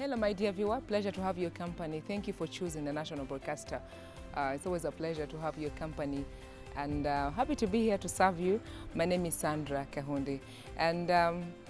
Hello, my dear viewer. Pleasure to have your company. Thank you for choosing the National Broadcaster. It's always a pleasure to have your company, and happy to be here to serve you. My name is Sandra Kahundi, and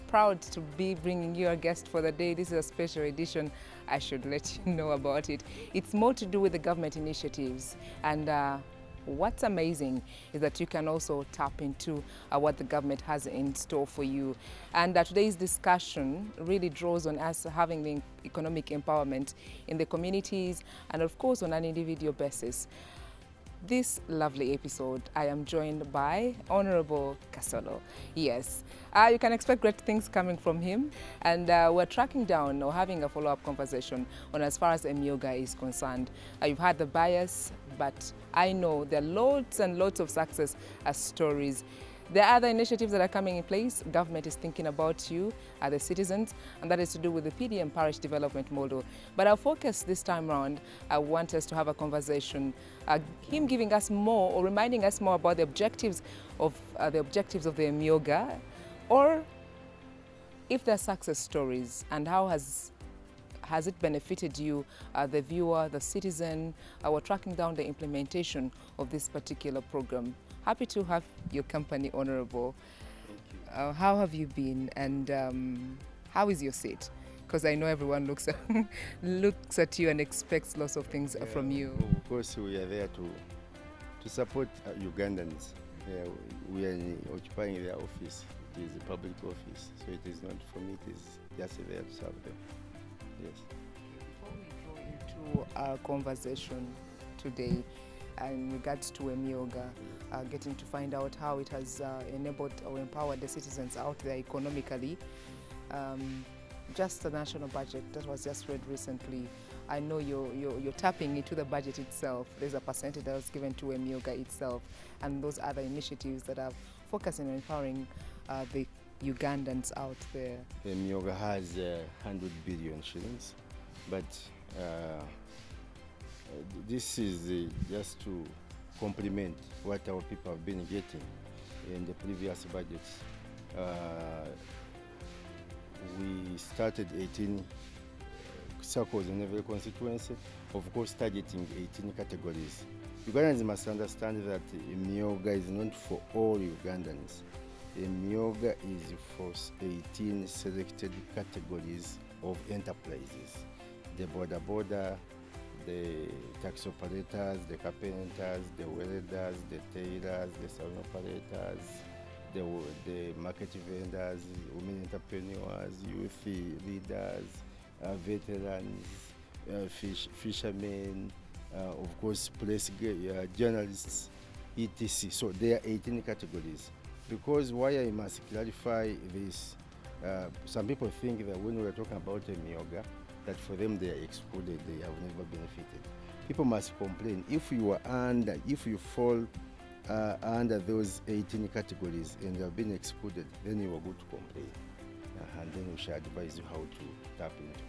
proud to be bringing you a guest for the day. This is a special edition. I should let you know about it. It's more to do with the government initiatives, and what's amazing is that you can also tap into what the government has in store for you. And today's discussion really draws on us having the economic empowerment in the communities and, of course, on an individual basis. This lovely episode, I am joined by Honorable KASOLO. Yes, you can expect great things coming from him, and we're tracking down or having a follow-up conversation on as far as EMYOOGA is concerned. You've had the bias, but I know there are loads and loads of success stories. There are other initiatives that are coming in place. Government is thinking about you, the citizens, and that is to do with the PDM parish development model. But our focus this time around, I want us to have a conversation, him giving us more or reminding us more about the objectives of the EMYOOGA, or if there are success stories and how has it benefited you, the viewer, the citizen. We're tracking down the implementation of this particular program. Happy to have your company, Honorable. Thank you. How have you been, and how is your seat? Because I know everyone looks at you and expects lots of things from you. Of course, we are there to support Ugandans. We are occupying their office. It is a public office, so it is not for me. It is just there to serve them. Yes. Before we go into our conversation today in regards to EMYOOGA, getting to find out how it has enabled or empowered the citizens out there economically, just the national budget that was just read recently, I know you're tapping into the budget itself. There's a percentage that was given to EMYOOGA itself, and those other initiatives that are focusing on empowering the Ugandans out there. EMYOOGA has 100 billion shillings, but this is just to complement what our people have been getting in the previous budgets. We started 18 circles in every constituency, of course targeting 18 categories. Ugandans must understand that EMYOOGA is not for all Ugandans. EMYOOGA is for 18 selected categories of enterprises: the border, the taxi operators, the carpenters, the welders, the tailors, the salon operators, the market vendors, women entrepreneurs, youth leaders, veterans, fishermen, of course press journalists, etc. So there are 18 categories. Because why I must clarify this, some people think that when we are talking about EMYOOGA, that for them they are excluded, they have never benefited. People must complain. If you fall under those 18 categories and you have been excluded, then you are good to complain. And then we shall advise you how to tap into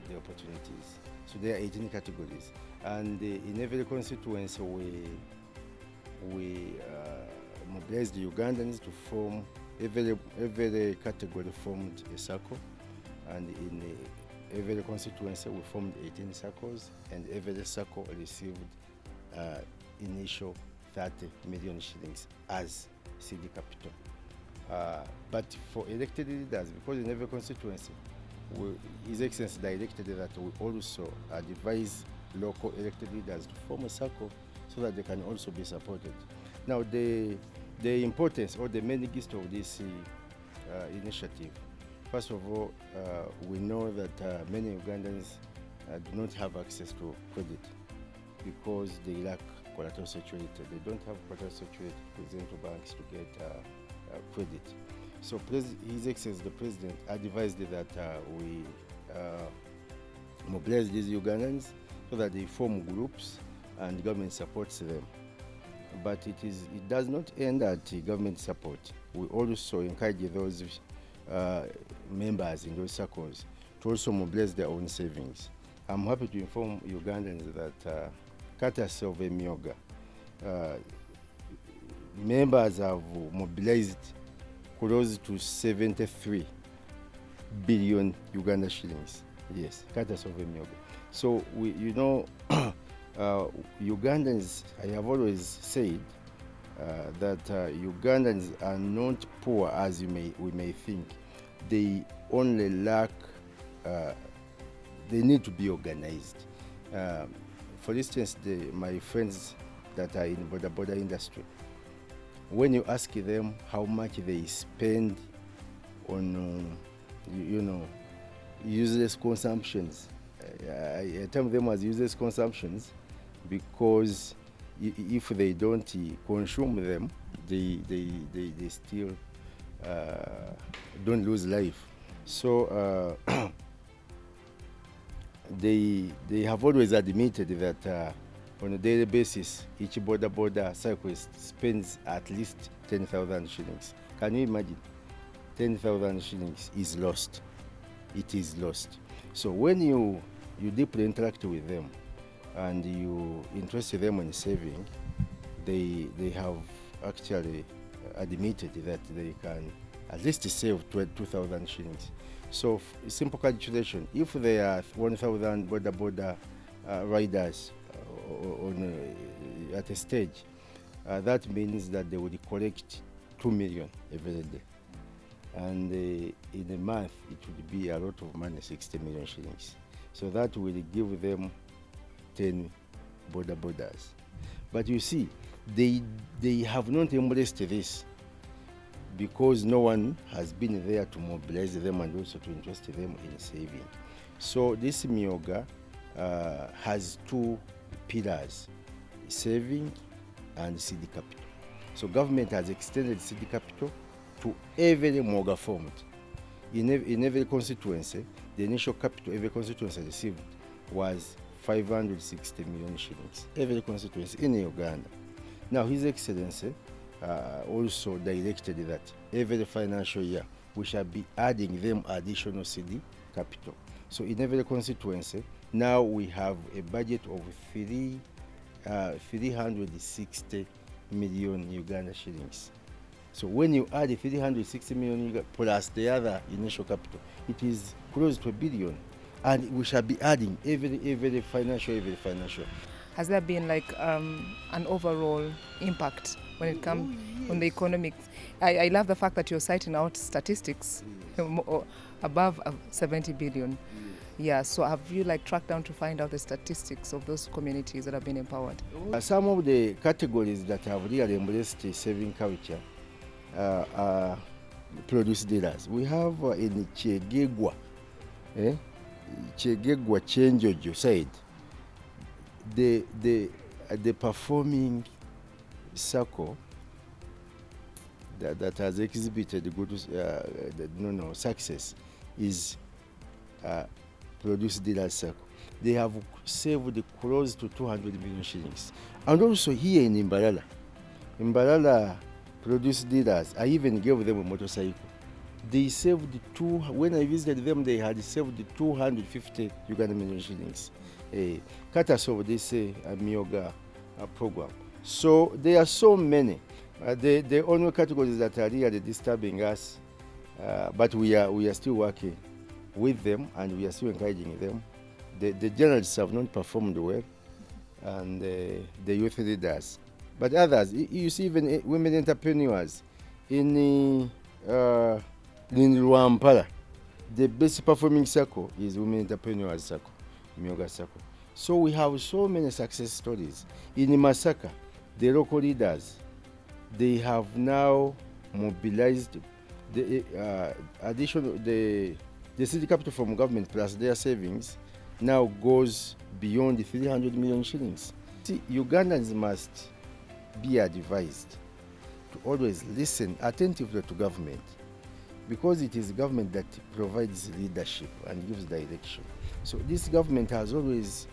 the opportunities. So there are 18 categories. And in every constituency we mobilized the Ugandans to form, every category formed a circle, and in every constituency we formed 18 circles, and every circle received initial 30 million shillings as seed capital. But for elected leaders, because in every constituency, His Excellency directed that we also advise local elected leaders to form a circle so that they can also be supported. Now, the importance or the main gist of this initiative, first of all, we know that many Ugandans do not have access to credit because they lack collateral security. They don't have collateral security to present to banks to get credit. So His Excellency the President advised that we mobilize these Ugandans so that they form groups and government supports them. But it does not end at government support. We also encourage those members in those circles to also mobilize their own savings. I'm happy to inform Ugandans that courtesy of EMYOOGA, members have mobilized close to 73 billion Uganda shillings. Yes, KASOLO EMYOOGA. So we, Ugandans, I have always said that Ugandans are not poor as we may think. They only lack, they need to be organized. For instance, my friends that are in border industry, when you ask them how much they spend on, useless consumptions, I term them as useless consumptions because if they don't consume them, they still don't lose life. So they have always admitted that on a daily basis, each border cyclist spends at least 10,000 shillings. Can you imagine? 10,000 shillings is lost. It is lost. So when you deeply interact with them and you interest them in saving, they have actually admitted that they can at least save 2,000 shillings. So simple calculation, if there are 1,000 border riders at a stage, that means that they would collect 2 million every day. And in a month, it would be a lot of money, 60 million shillings. So that will give them 10 borders. But you see, they have not embraced this because no one has been there to mobilize them and also to interest them in saving. So this EMYOOGA has two pillars, saving and seed capital. So government has extended seed capital to every EMYOOGA formed. In every constituency, the initial capital every constituency received was 560 million shillings. Every constituency in Uganda. Now, His Excellency also directed that every financial year we shall be adding them additional seed capital. So in every constituency, now we have a budget of 360 million Uganda shillings. So when you add 360 million plus the other initial capital, it is close to $1 billion. And we shall be adding every financial. Has there been like an overall impact when it comes on the economics? I love the fact that you're citing out statistics above 70 billion. Yeah, so have you like tracked down to find out the statistics of those communities that have been empowered? Some of the categories that have really embraced saving culture are produce dealers. We have in Kyegegwa, Kyegegwa Chenjojo side, the performing circle that has exhibited good success is produce dealers circle. They have saved close to 200 million shillings. And also here in Imbalala produce dealers, I even gave them a motorcycle. They saved when I visited them, they had saved 250 Uganda million shillings. KASOLO, this EMYOOGA program. So there are so many. The only categories that are really disturbing us, but we are still working with them and we are still encouraging them. The journalists have not performed well, and the youth leaders. But others, you see even women entrepreneurs in Rwampara, the best performing circle is women entrepreneurs circle, EMYOOGA circle. So we have so many success stories. In Masaka, the local leaders, they have now mobilized the seed capital from government plus their savings now goes beyond the 300 million shillings. See, Ugandans must be advised to always listen attentively to government, because it is government that provides leadership and gives direction. So this government has always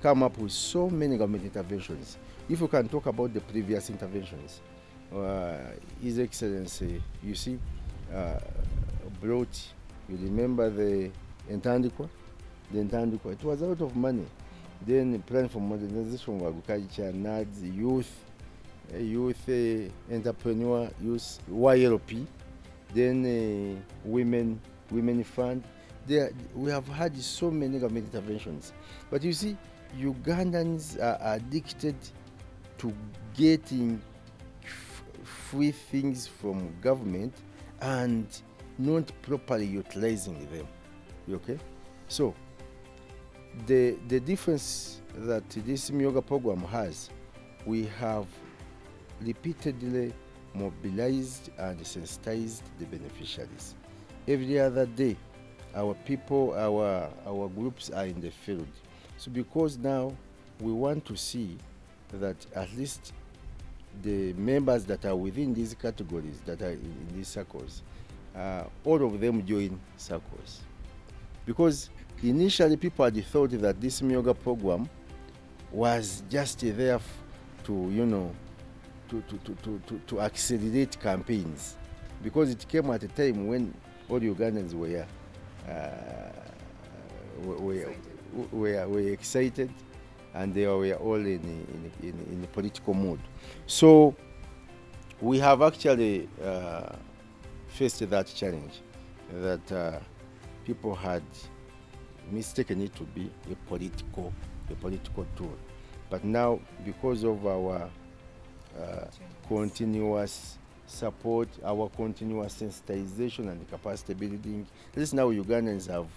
come up with so many government interventions. If you can talk about the previous interventions, His Excellency, you see, you remember the Entandikwa? It was a lot of money. Then the plan for modernization of agriculture, NADS, youth entrepreneur, youth YLP, then women women fund. We have had so many government interventions. But you see, Ugandans are addicted to getting free things from government and not properly utilizing them. Okay? So, the difference that this EMYOOGA program has, we have repeatedly mobilized and sensitized the beneficiaries. Every other day, our people, our groups are in the field. So because now we want to see that at least the members that are within these categories, that are in these circles, all of them join circles. Because initially people had thought that this EMYOOGA program was just there to, to accelerate campaigns, because it came at a time when all Ugandans were excited, and they were all in a political mood. So we have actually faced that challenge, that people had mistaken it to be a political tool. But now, because of our continuous support, our continuous sensitization and capacity building, this is now Ugandans have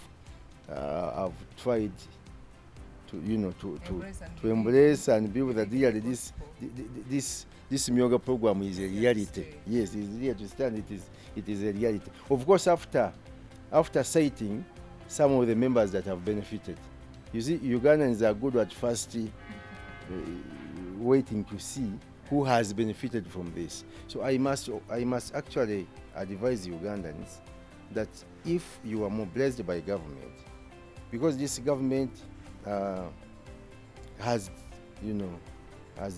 tried to embrace and build that really this EMYOOGA program is a reality. Yes, it's here to stand. It is a reality. Of course, after citing some of the members that have benefited, you see, Ugandans are good at first waiting to see who has benefited from this. So I must actually advise Ugandans that if you are mobilized by government, because this government has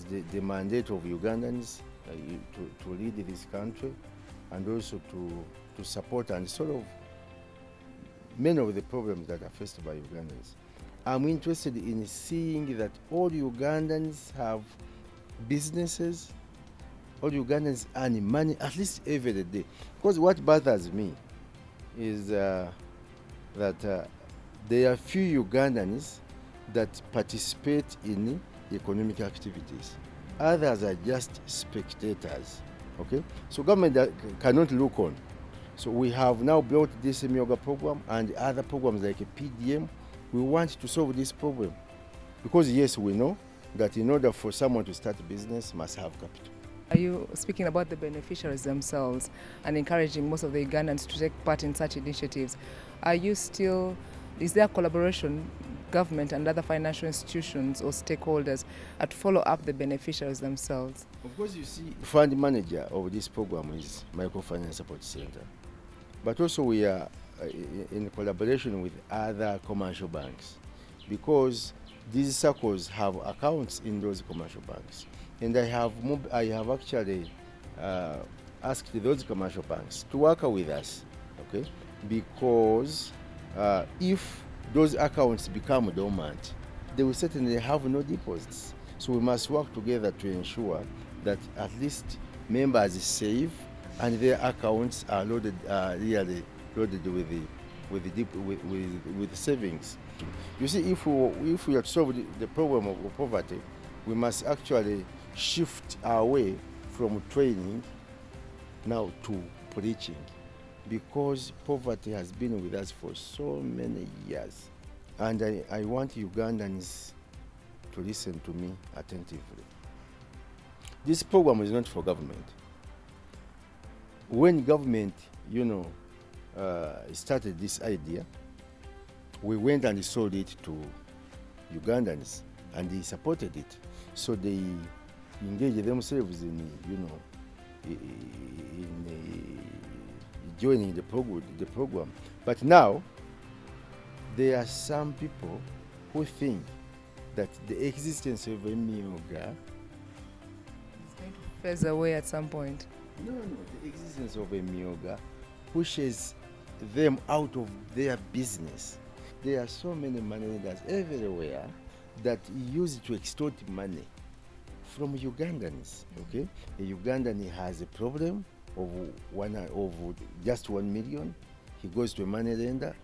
the mandate of Ugandans to lead this country, and also to support and solve many of the problems that are faced by Ugandans. I'm interested in seeing that all Ugandans have businesses, all Ugandans earn money at least every day. Because what bothers me is that there are few Ugandans that participate in economic activities. Others are just spectators. Okay? So government cannot look on. So we have now built this EMYOOGA program and other programs like a PDM. We want to solve this problem. Because yes, we know that in order for someone to start a business, must have capital. Are you speaking about the beneficiaries themselves and encouraging most of the Ugandans to take part in such initiatives? Is there collaboration, government and other financial institutions or stakeholders to follow up the beneficiaries themselves? Of course, you see, fund manager of this program is Microfinance Support Center. But also we are in collaboration with other commercial banks, because these circles have accounts in those commercial banks. And I have actually asked those commercial banks to work with us, okay? Because if those accounts become dormant, they will certainly have no deposits. So we must work together to ensure that at least members save and their accounts are really loaded with savings. You see, if we have solved the problem of poverty, we must actually shift our way from training now to preaching, because poverty has been with us for so many years. And I want Ugandans to listen to me attentively. This program is not for government. When government, started this idea, we went and sold it to Ugandans, and they supported it. So they engaged themselves in joining the program. But now, there are some people who think that the existence of EMYOOGA is going to phase away at some point. No, the existence of EMYOOGA pushes them out of their business. There are so many money leaders everywhere that use it to extort money from Ugandans. Okay, a Ugandan has a problem of just 1 million, he goes to a money lender.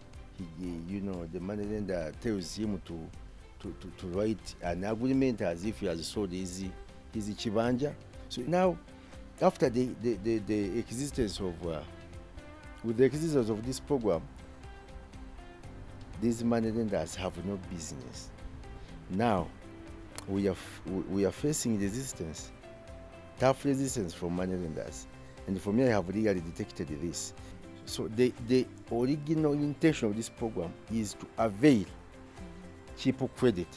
The money lender tells him to write an agreement as if he has sold his chibanja. So now, after the existence of with the existence of this program, these money lenders have no business. Now we are facing resistance, tough resistance from money lenders, and for me, I have really detected this. So the original intention of this program is to avail cheap credit,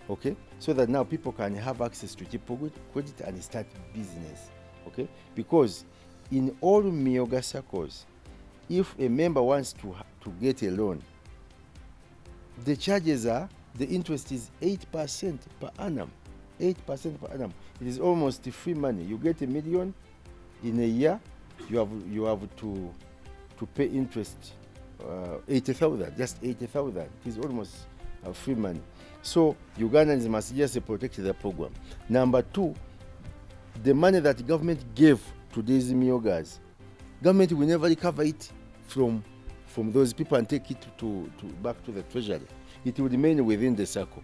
okay, so that now people can have access to cheap credit and start business, okay, because in all EMYOOGA circles, if a member wants to get a loan, the charges are, the interest is 8% per annum. 8% per annum. It is almost free money. You get $1 million in a year, you have to pay interest 80,000, just 80,000. It is almost free money. So Ugandans must just protect the program. Number two, the money that the government gave to these EMYOOGAs, government will never recover it from those people and take it back to the treasury. It will remain within the circle.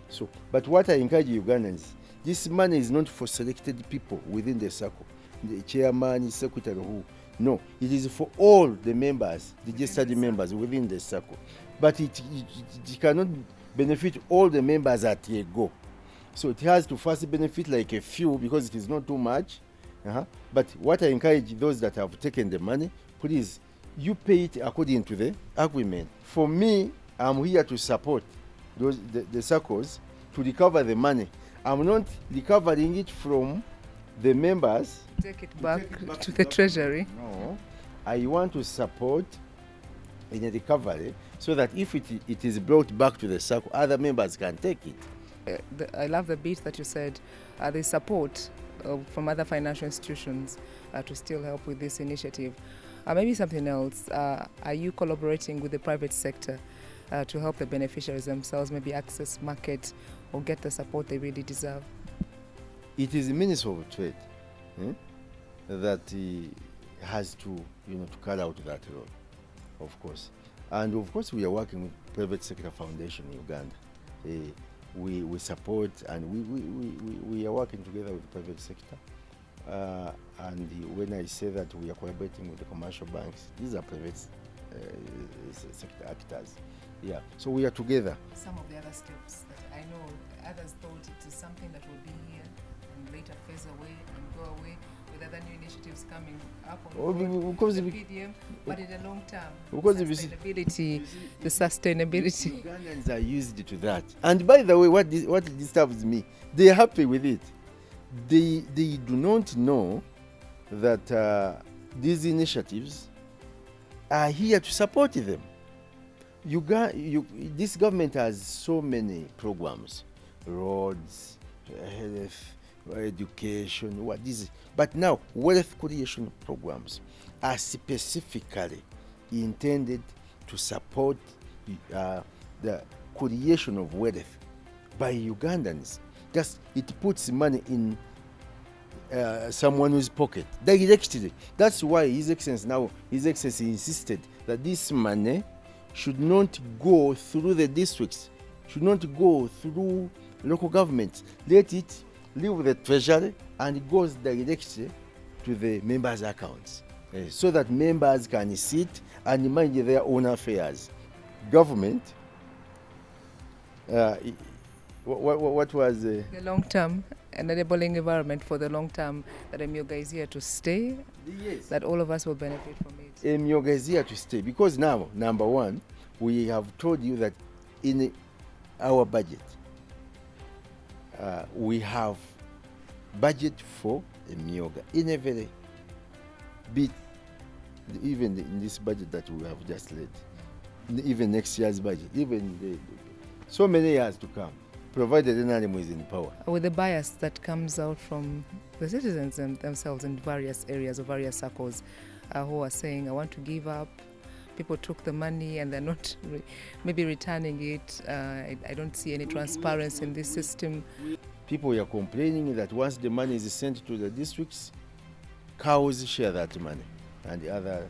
So, but what I encourage Ugandans, this money is not for selected people within the circle, the chairman, secretary, who. No, it is for all the members, the registered members within the circle. But it cannot benefit all the members at a go. So it has to first benefit like a few, because it is not too much. But what I encourage those that have taken the money, please, you pay it according to the agreement. For me, I'm here to support the circles to recover the money. I'm not recovering it from the members. Take it back to the treasury. No, I want to support in a recovery so that if it is brought back to the circle, other members can take it. I love the bit that you said, the support from other financial institutions to still help with this initiative. Maybe something else, are you collaborating with the private sector to help the beneficiaries themselves maybe access market or get the support they really deserve? It is the Minister of Trade that has to carry out that role, of course. And of course, we are working with Private Sector Foundation in Uganda. We support, and we are working together with the private sector. And when I say that we are collaborating with the commercial banks, these are private sector actors. Yeah, so we are together. Some of the other steps that I know others thought it is something that will be here and later phase away and go away, with other new initiatives coming up on because the PDM, but in the long term, because the sustainability. Ugandans are used to that. And by the way, what disturbs me, they are happy with it. They do not know that these initiatives are here to support them. This government has so many programs, roads, health, education, but now wealth creation programs are specifically intended to support the creation of wealth by Ugandans. Just it puts money in someone's pocket directly. That's why His Excellency insisted that this money should not go through the districts, should not go through local governments. Let it leave the treasury and it goes directly to the members' accounts, so that members can sit and mind their own affairs. Government, what was the long term, an enabling environment for the long term, that EMYOOGA is here to stay, yes, that all of us will benefit from it. EMYOOGA is here to stay because now, number one, we have told you that in our budget, we have budget for EMYOOGA in a very bit, even in this budget that we have just laid, even next year's budget, even so many years to come, provided NRM is in power. With the bias that comes out from the citizens themselves in various areas or various circles who are saying, I want to give up, people took the money and they're not maybe returning it, I don't see any transparency in this system. People are complaining that once the money is sent to the districts, cows share that money. and the other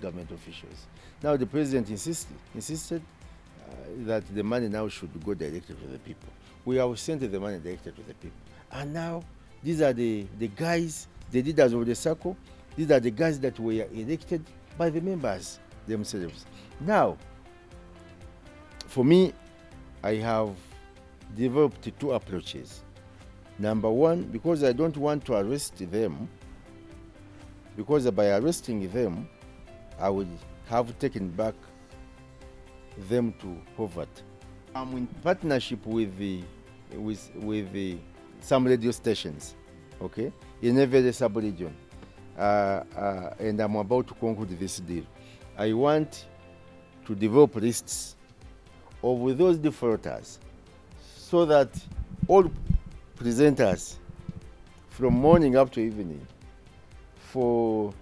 government officials. Now the president insisted that the money now should go directly to the people. We have sent the money directly to the people. And now these are the guys, the leaders of the circle. These are the guys that were elected by the members themselves. Now, for me, I have developed two approaches. Number one, because I don't want to arrest them, because by arresting them, I would have taken back them to poverty. I'm in partnership with some radio stations, okay, in every sub-region, and I'm about to conclude this deal. I want to develop lists of those defaulters so that all presenters from morning up to evening for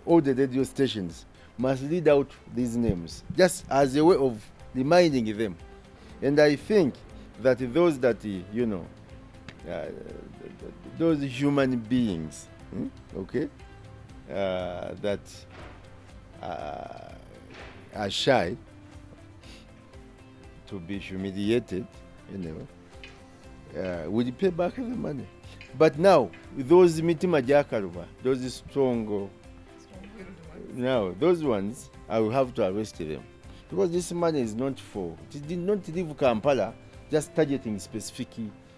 all the radio stations must read out these names just as a way of reminding them. And I think that those that, those human beings, okay, that are shy to be humiliated, will pay back the money. But now, those mitima jakaruba, those strong, now those ones, I will have to arrest them. Because this money is not for, it did not leave Kampala just targeting specific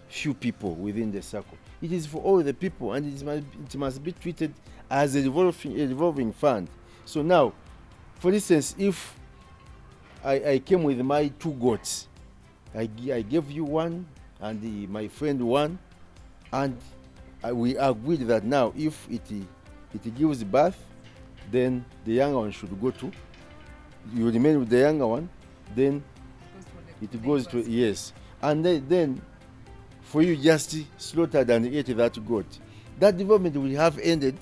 few people within the circle. It is for all the people, and it must be treated as a revolving fund. So now, for instance, if I came with my 2 goats, I gave you one and my friend one, and we agreed that now if it gives birth, then the younger one should go to, you remain with the younger one, then it goes to, yes. And then for you just slaughtered and ate that goat, that development will have ended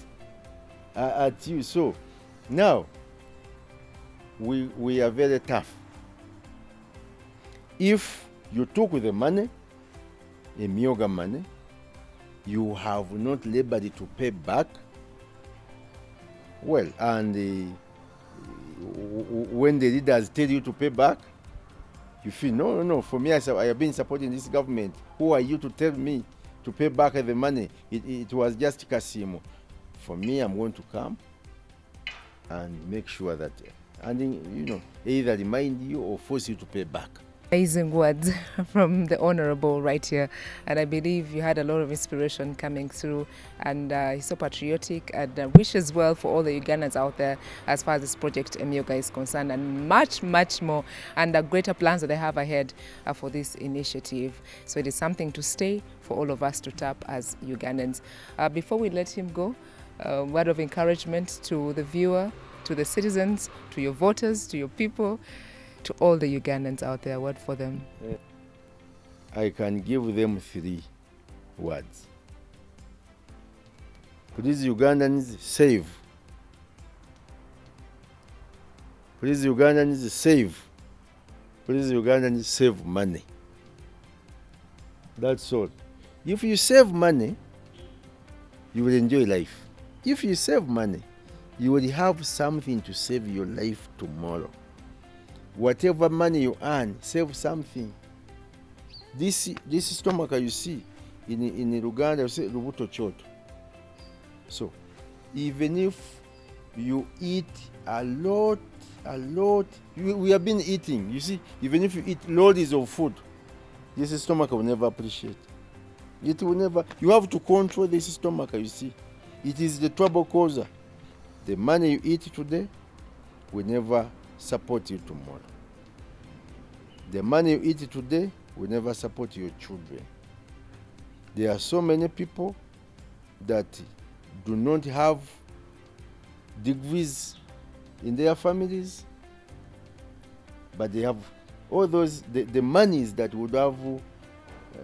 at you. So now we are very tough. If you took the money, EMYOOGA money, you have not labored to pay back, well, and when the leaders tell you to pay back, you feel, no, for me, I have been supporting this government. Who are you to tell me to pay back the money? It was just Kasimo. For me, I'm going to come and make sure that, and either remind you or force you to pay back. Amazing words from the Honorable right here, and I believe you had a lot of inspiration coming through, and he's so patriotic and wishes well for all the Ugandans out there as far as this project EMYOOGA is concerned, and much more, and the greater plans that they have ahead for this initiative. So it is something to stay for all of us to tap as Ugandans. Before we let him go, a word of encouragement to the viewer, to the citizens, to your voters, to your people, to all the Ugandans out there, word for them. I can give them 3 words. Please, Ugandans, save. Please, Ugandans, save. Please, Ugandans, save money. That's all. If you save money, you will enjoy life. If you save money, you will have something to save your life tomorrow. Whatever money you earn, save something. This stomach you see in Uganda, you say Rubuto Choto. So even if you eat a lot, we have been eating. You see, even if you eat loads of food, this stomach will never appreciate. It will never. You have to control this stomach. You see, it is the trouble causer. The money you eat today will never support you tomorrow. The money you eat today will never support your children. There are so many people that do not have degrees in their families, but they have all those, the monies that would have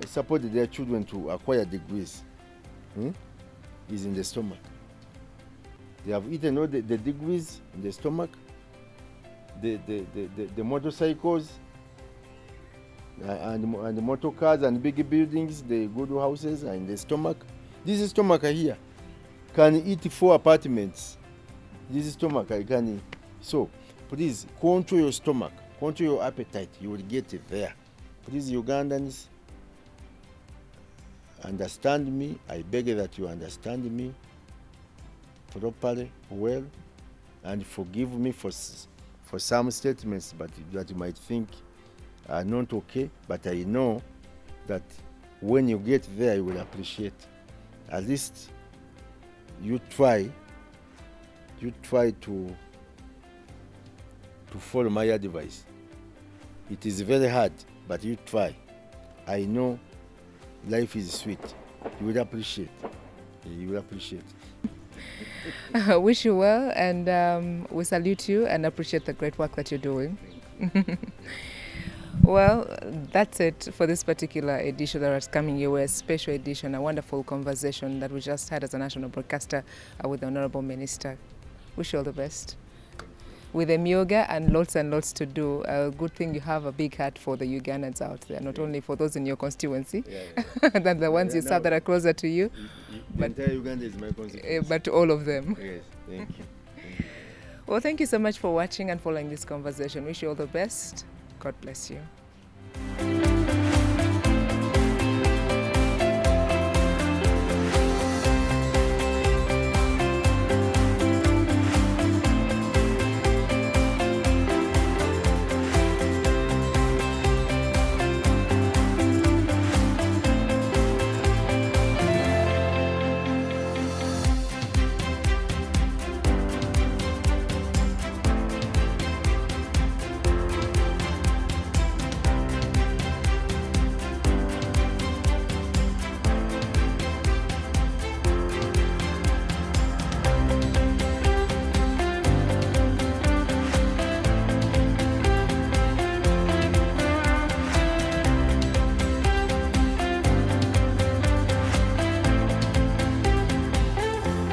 supported their children to acquire degrees is in the stomach. They have eaten all the degrees in the stomach, the motorcycles, and the motor cars and big buildings, the good houses are in the stomach. This stomach here can eat 4 apartments This stomach, I can. So, please control your stomach, control your appetite. You will get it there. Please, Ugandans, understand me. I beg that you understand me properly, well, and forgive me for some statements, but that you might think are not okay. But I know that when you get there, you will appreciate. At least you try to follow my advice. It is very hard, but you try. I know life is sweet. You will appreciate. You will appreciate. I wish you well, and we salute you and appreciate the great work that you're doing. Well, that's it for this particular edition that is coming your way, a special edition, a wonderful conversation that we just had as a national broadcaster with the Honorable Minister. Wish you all the best. With EMYOOGA and lots to do. A good thing you have a big heart for the Ugandans out there, not only for those in your constituency, than the ones you serve that are closer to you. The entire Uganda is my constituency. But all of them. Yes, thank you. Well, thank you so much for watching and following this conversation. Wish you all the best. God bless you.